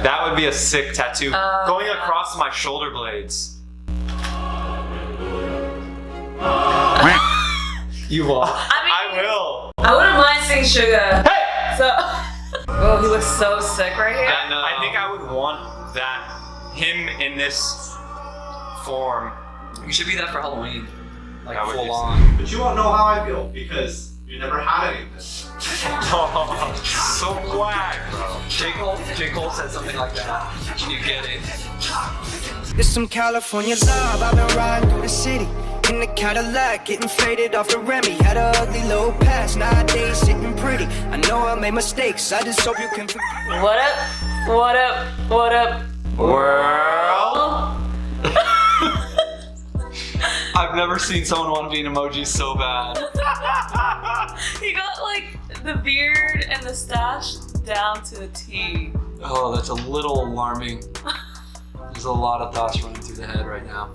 That would be a sick tattoo. Going across my shoulder blades. You will. I will. I wouldn't mind seeing Suga. Hey! So, oh, he looks so sick right here. I think I would want him in this form. You should be that for Halloween. Like full on. But you won't know how I feel because you never had any of this. Oh, so whack, bro. J. Cole said something like that. You get it. It's some California love. I've been riding through the city in the Cadillac, getting faded off the Remy. Had a ugly little past, nowadays sitting pretty. I know I made mistakes, I just hope you can forgive. What up? What up? What up? World. I've never seen someone want to be an emoji so bad. He got like the beard and the stash down to a T. Oh, that's a little alarming. There's a lot of thoughts running through the head right now.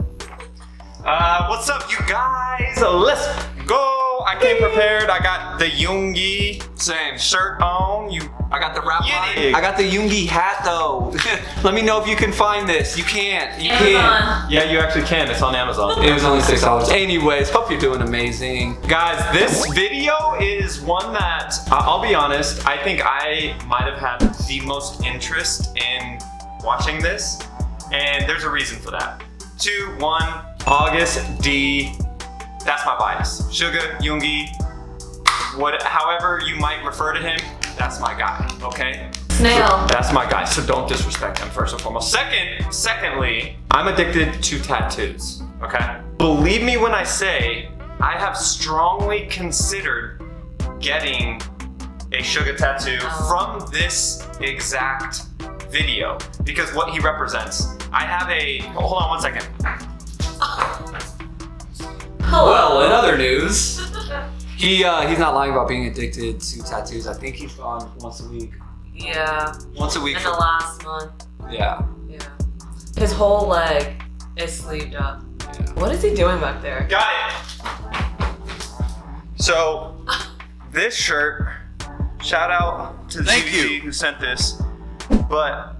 What's up, you guys? Let's go. I came prepared. I got the Yoongi Same shirt on. I got the rap Get it. I got the Yoongi hat though. Let me know if you can find this. You can't. You can't. Yeah, you actually can. It's on Amazon. It was only $6. Anyways, hope you're doing amazing. Guys, this video is one that, I'll be honest, I think I might have had the most interest in watching this. And there's a reason for that. 2, 1, August D. That's my bias. Suga, Yoongi, however you might refer to him, that's my guy, okay? Snail. That's my guy, so don't disrespect him first and foremost. Secondly, I'm addicted to tattoos, okay? Believe me when I say, I have strongly considered getting a Suga tattoo from this exact video because what he represents. I have hold on one second. Hello. Well, in other news, he's not lying about being addicted to tattoos. I think he's gone once a week. Yeah. Once a week. In the last month. Yeah. Yeah. His whole leg is sleeved up. Yeah. What is he doing back there? Got it. So this shirt, shout out to Zuzi who sent this, but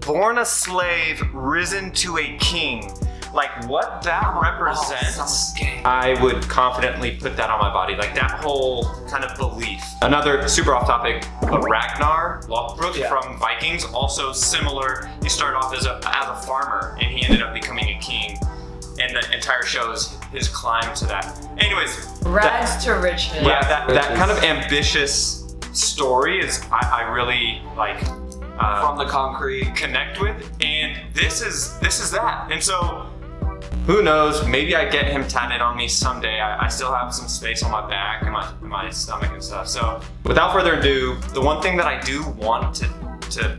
born a slave, risen to a king. Like what that represents, I would confidently put that on my body. Like that whole kind of belief. Another super off topic, but Ragnar Lothbrok from Vikings, also similar. He started off as a farmer and he ended up becoming a king. And the entire show is his climb to that. Anyways. Rags to riches. Yeah, that kind of ambitious story is, I really like, from the concrete connect with, and this is that. And so who knows, maybe I get him tatted on me someday. I still have some space on my back and my stomach and stuff. So without further ado, the one thing that I do want to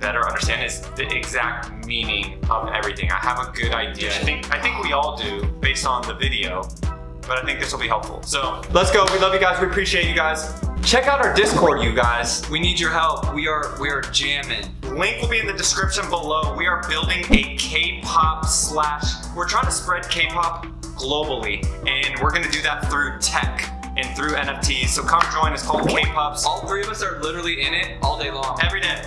better understand is the exact meaning of everything. I have a good idea. I think we all do based on the video, but I think this will be helpful. So let's go. We love you guys. We appreciate you guys. Check out our Discord, you guys. We need your help. We are jamming. Link will be in the description below. We are building a K-pop / we're trying to spread K-pop globally, and we're gonna do that through tech and through NFTs. So come join. It's called K-Pops. All 3 of us are literally in it all day long. Every day.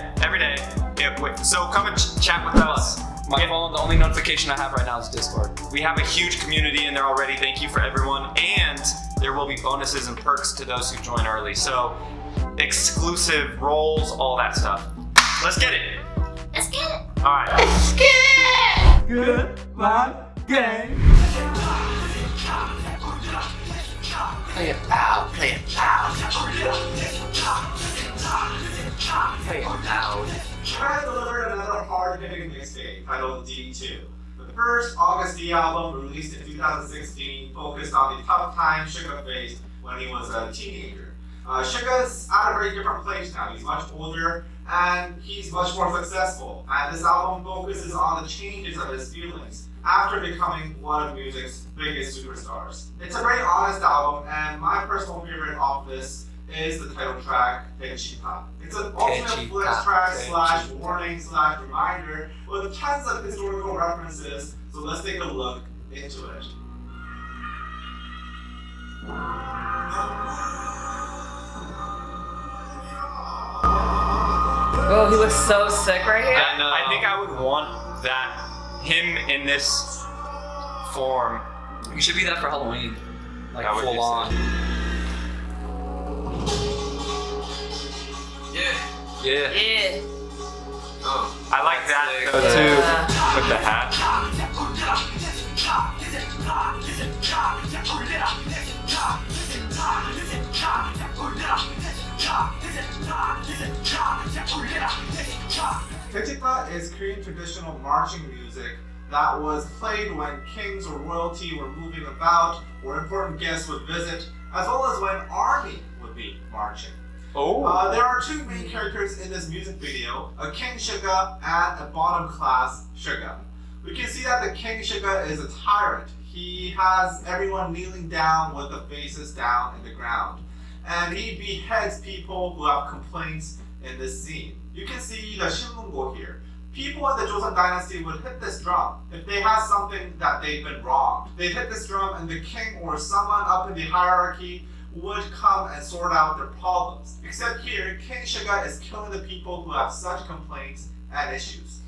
So come and chat with us. My phone, the only notification I have right now is Discord. We have a huge community in there already. Thank you for everyone. And there will be bonuses and perks to those who join early. So exclusive roles, all that stuff. Let's get it. Let's get it. All right. Let's get it. Good vibe gang. Play it loud. Play it loud. Play it loud. I delivered another hard-hitting mixtape titled D2. The first August D album, released in 2016, focused on the tough time Suga faced when he was a teenager. Suga's at a very different place now. He's much older and he's much more successful. And this album focuses on the changes of his feelings after becoming one of music's biggest superstars. It's a very honest album, and my personal favorite off this is the title track, DAECHWITA. It's an ultimate flex track / warning / reminder with tons of historical references, so let's take a look into it. Oh, he looks so sick right here. And I think I would want him in this form. You should be that for Halloween. Like That would full be on. Yeah. Yeah. I like that sick. though Yeah. too, with the hat. Daechwita is Korean traditional marching music that was played when kings or royalty were moving about or important guests would visit, as well as when army would be marching. Oh. There are two main characters in this music video, a King Suga and a bottom class Suga. We can see that the King Suga is a tyrant. He has everyone kneeling down with the faces down in the ground. And he beheads people who have complaints in this scene. You can see the Shinmungo here. People in the Joseon dynasty would hit this drum if they had something that they've been wronged. They'd hit this drum and the king or someone up in the hierarchy would come and sort out their problems. Except here, King Suga is killing the people who have such complaints and issues.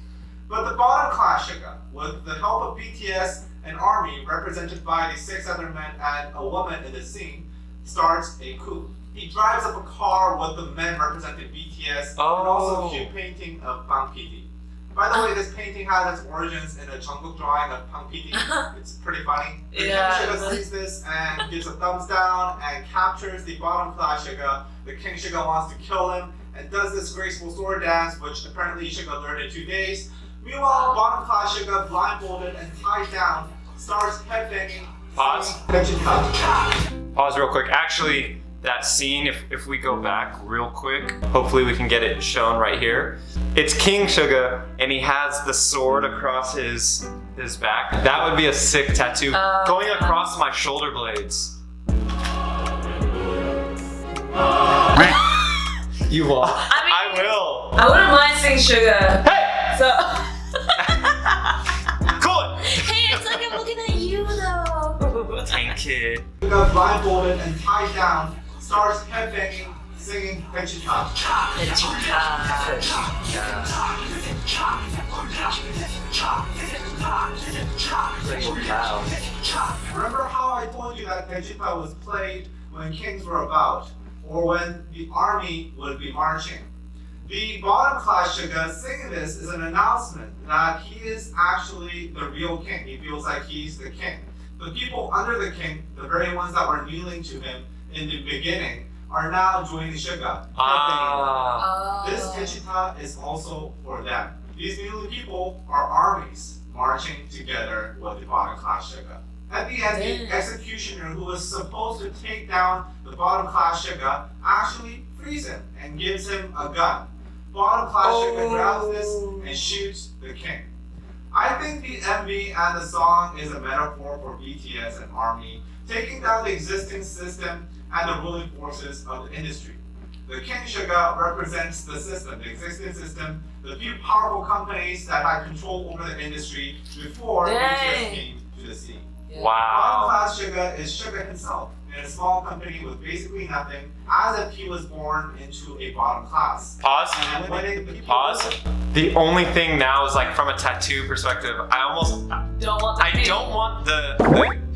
But the bottom class Suga, with the help of BTS and army represented by the 6 other men and a woman in the scene, starts a coup. He drives up a car with the men representing BTS and also a cute painting of Bang PD. By the way, this painting has its origins in a Jungkook drawing of Bang PD. It's pretty funny. The Yeah. King Suga sees this and gives a thumbs down and captures the bottom class Suga. The King Suga wants to kill him and does this graceful sword dance, which apparently Suga learned in 2 days. Meanwhile, bottom class Suga, blindfolded and tied down, starts headbanging. Pause. Daechwita. Pause real quick. Actually, that scene, if we go back real quick, hopefully we can get it shown right here. It's King Suga, and he has the sword across his back. That would be a sick tattoo going across my shoulder blades. You will. I will. I wouldn't mind seeing Suga. Hey, So. cool it. Hey, it's like I'm looking at you though. Tank kid. Suga, blindfolded and tied down, starts headbanging, singing Daechwita. Remember how I told you that Daechwita was played when kings were about, or when the army would be marching? The bottom class Suga singing this is an announcement that he is actually the real king. He feels like he's the king. The people under the king, the very ones that were kneeling to him in the beginning, are now joining Suga. This Daechwita is also for them. These kneeling people are armies marching together with the bottom class Suga. At the end, the executioner who was supposed to take down the bottom class Suga actually frees him and gives him a gun. Bottom class Suga grabs this and shoots the king. I think the MV and the song is a metaphor for BTS and ARMY taking down the existing system and the ruling forces of the industry. The King Suga represents the system, the existing system, the few powerful companies that had control over the industry before BTS came to the scene. Bottom Wow. class Suga is Suga himself in a small company with basically nothing, as if he was born into a bottom class. Pause. And winning the people. Pause. The only thing now is like from a tattoo perspective, I Don't want the I don't want the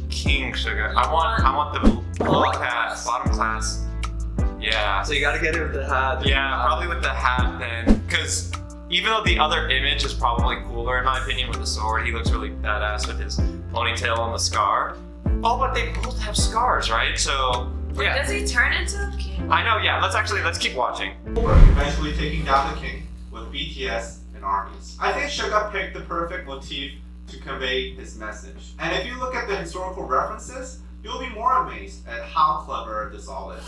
King Suga. I want the low class, bottom class. Yeah. So you gotta get it with the hat. Yeah, probably with the hat then. Because even though the other image is probably cooler in my opinion with the sword, he looks really badass with his ponytail and the scar. Oh, but they both have scars, right? So Wait, does he turn into a king? I know, yeah, let's keep watching. Eventually taking down the king with BTS and armies. I think Suga picked the perfect motif to convey his message. And if you look at the historical references, you'll be more amazed at how clever this all is.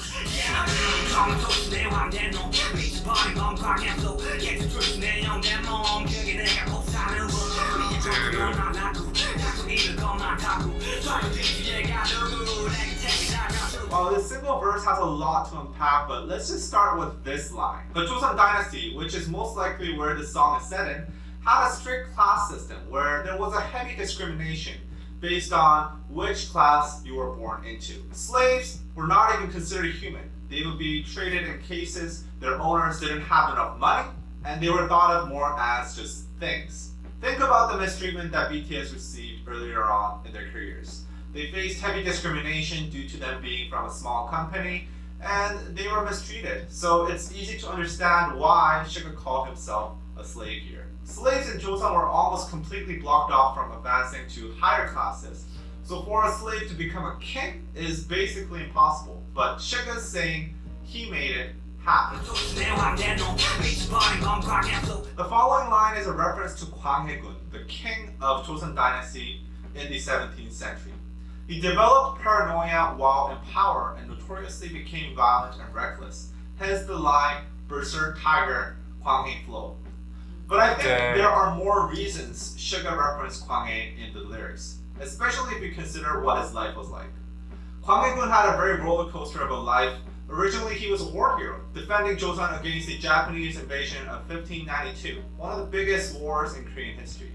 Well, this single verse has a lot to unpack, but let's just start with this line. The Joseon dynasty, which is most likely where this song is set in, had a strict class system where there was a heavy discrimination based on which class you were born into. Slaves were not even considered human. They would be traded in cases their owners didn't have enough money and they were thought of more as just things. Think about the mistreatment that BTS received earlier on in their careers. They faced heavy discrimination due to them being from a small company, and they were mistreated. So it's easy to understand why Suga called himself a slave here. Slaves in Joseon were almost completely blocked off from advancing to higher classes. So for a slave to become a king is basically impossible. But Suga's saying he made it happen. The following line is a reference to Kwang Hae-gun, the king of Joseon dynasty in the 17th century. He developed paranoia while in power and notoriously became violent and reckless. Hence the line, Berserk Tiger, Kwang Hae flow. But I think there are more reasons Suga referenced Kwang Hae in the lyrics, especially if you consider what his life was like. Kwang Hae-gun had a very roller coaster of a life. Originally, he was a war hero, defending Joseon against the Japanese invasion of 1592, one of the biggest wars in Korean history.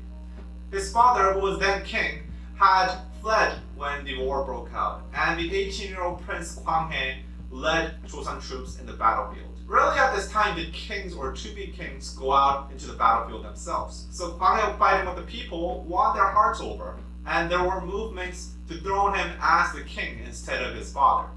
His father, who was then king, had fled when the war broke out, and the 18-year-old Prince Kwang Hae led Joseon troops in the battlefield. Rarely at this time did kings or to-be kings go out into the battlefield themselves. So Kwang Hae, fighting with the people, won their hearts over, and there were movements to throne him as the king instead of his father.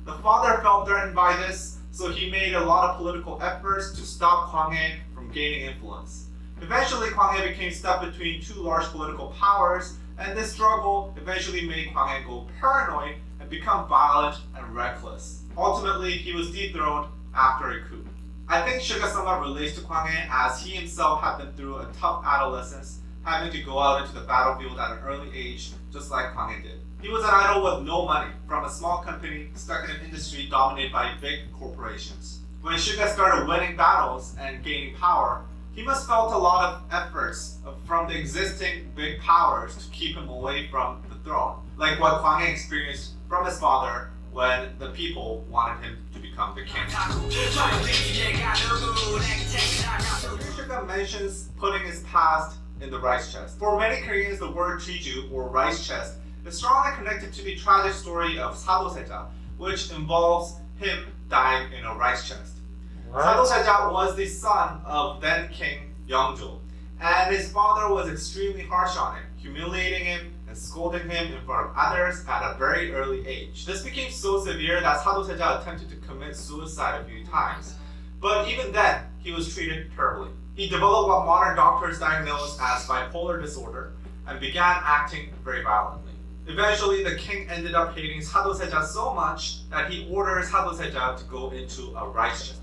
The father felt threatened by this, so he made a lot of political efforts to stop Kwang Hae from gaining influence. Eventually, Kwang Hae became stuck between two large political powers, and this struggle eventually made Kwang Hae go paranoid and become violent and reckless. Ultimately, he was dethroned after a coup. I think Suga somewhat relates to Kwang Hae, as he himself had been through a tough adolescence, having to go out into the battlefield at an early age, just like Kwang Hae did. He was an idol with no money, from a small company stuck in an industry dominated by big corporations. When Suga started winning battles and gaining power, he must felt a lot of efforts from the existing big powers to keep him away from the throne, like what Kwang Hae experienced from his father when the people wanted him to become the king. Suga mentions putting his past in the rice chest. For many Koreans, the word Jeju, or rice chest, is strongly connected to the tragic story of Sado Seja, which involves him dying in a rice chest. Sado Seja was the son of then King Yeongjo, and his father was extremely harsh on him, humiliating him and scolding him in front of others at a very early age. This became so severe that Sado Seja attempted to commit suicide a few times, but even then, he was treated terribly. He developed what modern doctors diagnosed as bipolar disorder and began acting very violently. Eventually, the king ended up hating Sado Seja so much that he ordered Sado Seja to go into a rice chest.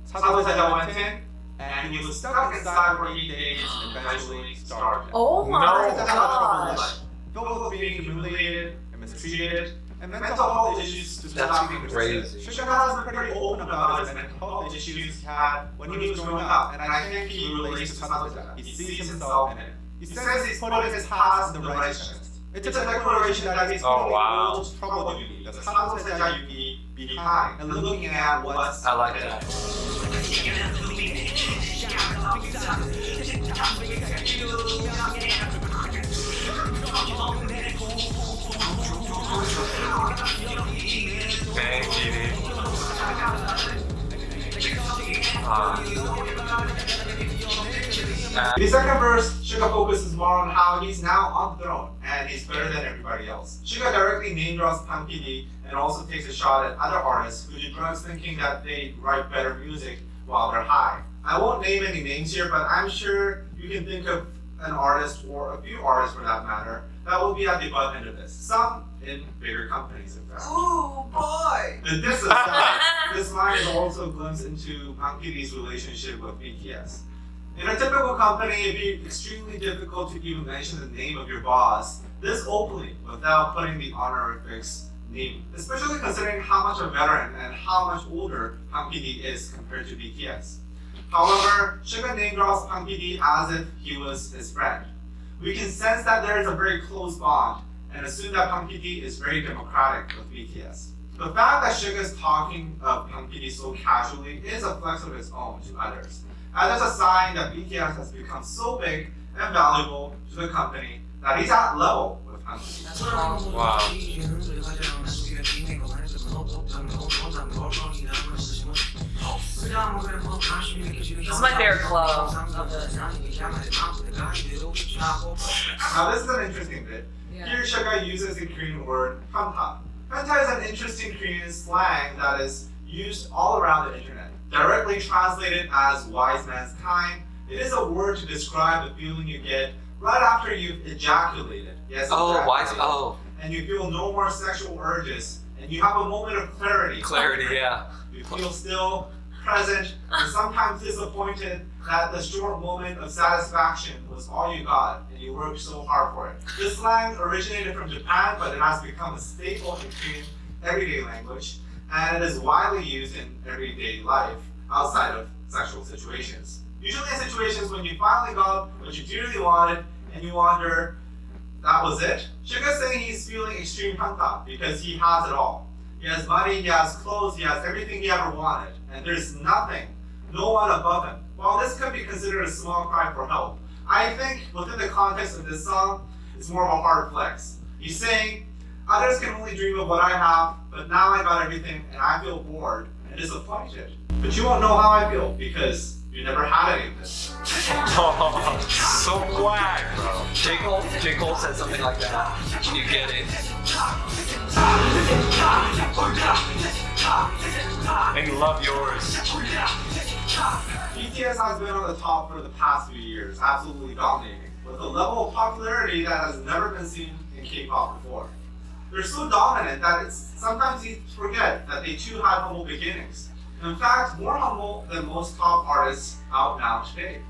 Sado Seja went in, and he was stuck inside for 8 days and eventually starved. Oh my gosh. Filled with being humiliated and mistreated, and mental health issues to stop being crazy. Suga has been pretty open about his mental health issues he had when he was growing up, and I think he relates to Sado Seja. He sees himself in it. He says he's putting his past in the rice chest. It's a declaration that he's putting the old trouble duty, the Sado Seja Yuki, behind and looking at what's I like that. The second verse, Suga focuses more on how he's now on the throne and he's better than everybody else. Suga directly name drops Bang PD and also takes a shot at other artists who do drugs thinking that they write better music while they're high. I won't name any names here, but I'm sure you can think of an artist, or a few artists for that matter, that will be at the butt end of this. Some in bigger companies, in fact. Ooh, boy! This aside, this line is also a glimpse into Bang PD's relationship with BTS. In a typical company, it'd be extremely difficult to even mention the name of your boss this openly without putting the honorifics name, especially considering how much a veteran and how much older Bang PD is compared to BTS. However, Suga name drops Bang PD as if he was his friend. We can sense that there is a very close bond and assume that Bang PD is very democratic with BTS. The fact that Suga is talking of Bang PD so casually is a flex of his own to others, as it's a sign that BTS has become so big and valuable to the company that he's at level with Wow. This is my favorite club of this. Now this is an interesting bit. Yeah. Here Suga uses the Korean word hanta. Hanta is an interesting Korean slang that is used all around the internet. Directly translated as wise man's kind, it is a word to describe the feeling you get right after you've ejaculated. Yes, Oh, wise. ejaculated. Oh, And you feel no more sexual urges, and you have a moment of clarity. clarity. Yeah. You feel still, present, and sometimes disappointed that the short moment of satisfaction was all you got, and you worked so hard for it. This slang originated from Japan, but it has become a staple in Korean everyday language, and it is widely used in everyday life outside of sexual situations. Usually in situations when you finally got what you dearly wanted, and you wonder, that was it? Suga's saying he's feeling extreme hanta because he has it all. He has money, he has clothes, he has everything he ever wanted, and there's nothing, no one above him. While this could be considered a small cry for help, I think within the context of this song, it's more of a hard flex. He's saying, others can only dream of what I have, but now I got everything and I feel bored and disappointed. But you won't know how I feel because you never had any of this. Oh, so whack, bro. J. Cole said something like that. You get it. And love yours. BTS has been on the top for the past few years, absolutely dominating, with a level of popularity that has never been seen in K-pop before. They're so dominant that it's sometimes easy to forget that they too had humble beginnings. In fact, more humble than most top artists out now today.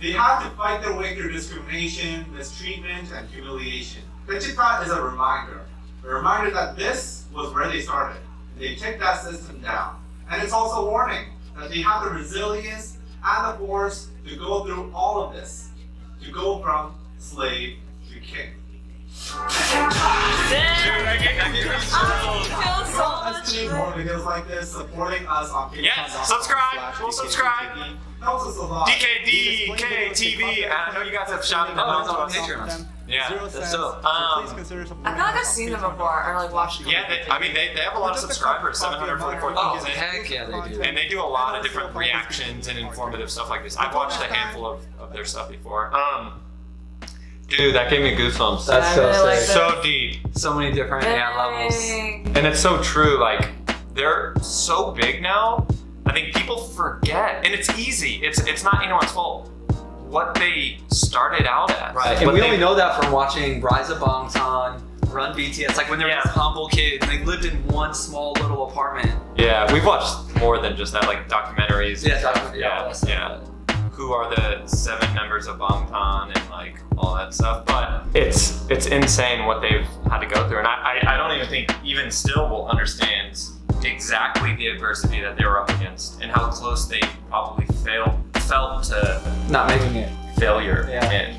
They had to fight their way through discrimination, mistreatment, and humiliation. DAECHWITA is a reminder that this was where they started. They took that system down. And it's also a warning that they have the resilience and the force to go through all of this, to go from slave to king. More videos like this, supporting us on Patreon.com/DKTV Yes, subscribe. We'll subscribe. helps us a lot. DKDKTV. I know you guys have shouted them Oh, it's out on to us. Patreon. Yeah. That's dope. I feel like I've seen them before, or like watched them. Yeah, they have a lot of subscribers, 744,000. Oh, heck yeah, they do. And they do a lot of different reactions and informative stuff like this. I've watched a handful of their stuff before. Dude, that gave me goosebumps. That's I so really like sick. So deep. So many different levels. Dang. And it's so true, like, they're so big now, I think people forget, and it's easy, it's not anyone's fault, what they started out as. Right, and What we they- only know that from watching Rise of Bangtan, Run BTS, like when they were Yeah. just humble kids, they lived in one small little apartment. Yeah, we've watched more than just that, like documentaries. Yeah. Yeah. Who are the 7 members of Bangtan and like all that stuff, but it's insane what they've had to go through, and I don't even think even still will understand exactly the adversity that they were up against and how close they probably felt to Not making it. failure. Yeah.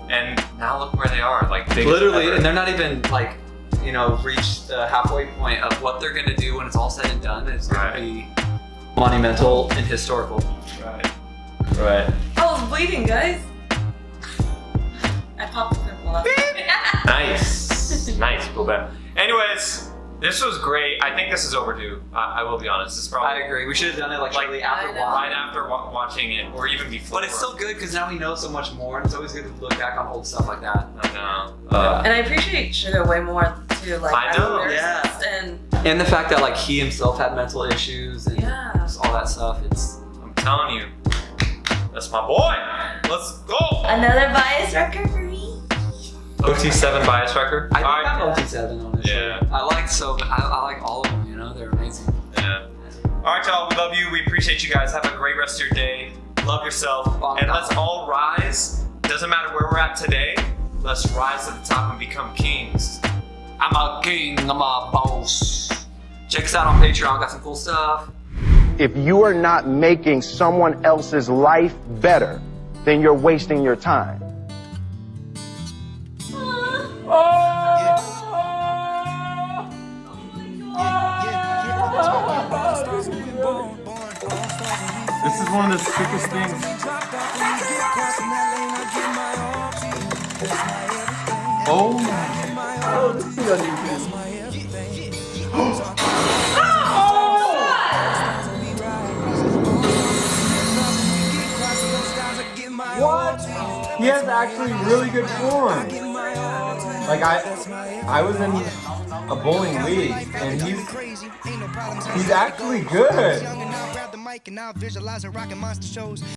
And now look where they are, like biggest Literally, ever. and they're not even like, reached the halfway point of what they're gonna do when it's all said and done. It's gonna Right. be monumental and historical. Right. I was bleeding, guys. I popped the pimple up. Nice. Cool bet. Anyways, this was great. I think this is overdue. I will be honest. This is probably I agree. We should have done it like shortly after I know. watching. right after watching it, or even before. But it's still good because now we know so much more, and it's always good to look back on old stuff like that. I know. And I appreciate Suga way more too. Like I know, as a yeah. lyricist, and And the fact that like he himself had mental issues and yeah. just all that stuff. It's I'm telling you, that's my boy. Let's go. Another bias record for me. OT7 bias record. I think All I'm right. OT7 honestly. Yeah. I like all of them. They're amazing. Yeah. All right, y'all. We love you. We appreciate you guys. Have a great rest of your day. Love yourself, and let's all rise. Doesn't matter where we're at today. Let's rise to the top and become kings. I'm a king. I'm a boss. Check us out on Patreon. Got some cool stuff. If you are not making someone else's life better, then you're wasting your time. This is one of the sickest things. Oh my Oh, this is on YouTube. What? He has actually really good form. Like I was in a bowling league, and he's actually good.